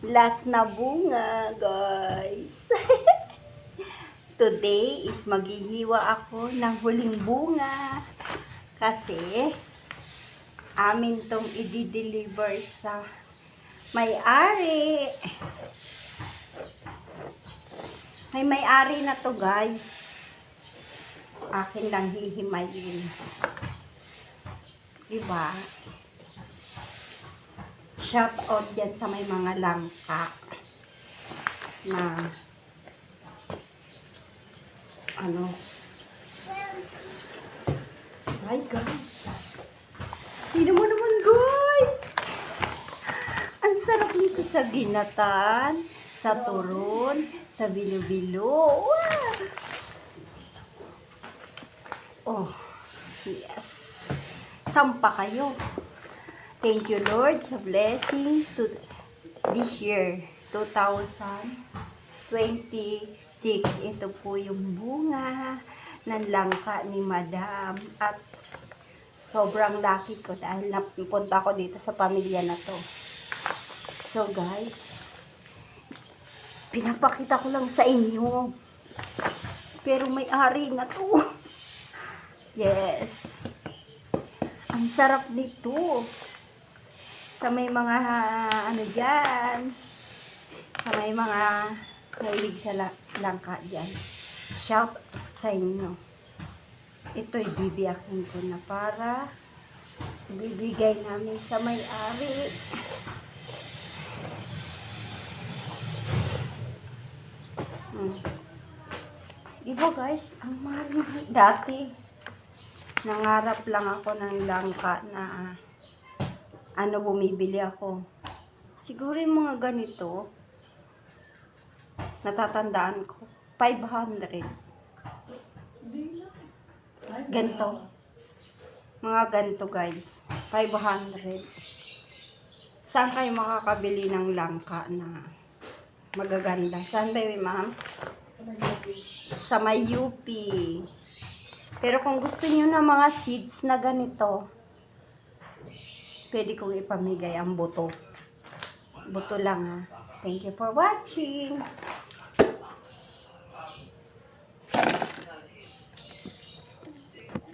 Last na bunga, guys. Today is maghihiwa ako ng huling bunga. Kasi, amin tong i-deliver sa may-ari. May may-ari na to, guys. Akin lang hihimayin. Diba? Shout out dyan sa may mga langka na ano. My God. Tignan mo naman, guys. Ang sarap nito sa ginatan, sa turon, sa bilo-bilo. Wow. Oh, yes. Sampa kayo. Thank you, Lord, sa blessing to this year, 2026. Ito po yung bunga ng langka ni Madam. At sobrang lucky ko dahil napunta ko dito sa pamilya na to. So, guys, pinapakita ko lang sa inyo. Pero may-ari na to. Yes. Ang sarap nito. Sa may mga ano dyan, sa may mga mahilig sa langka dyan, shout sa inyo. Ito'y bibiyakin ko na para bibigay namin sa may-ari. Diba, guys, ang mahal. Dati nangarap lang ako ng langka na bumibili ako. Siguro yung mga ganito, natatandaan ko, 500. Ganito. Mga ganito, guys. 500. Saan kayo makakabili ng langka na magaganda? Saan ba yun, ma'am? Sa may UP. Pero kung gusto niyo na mga seeds na ganito, pwede kong ipamigay ang buto. Buto lang, ha. Thank you for watching.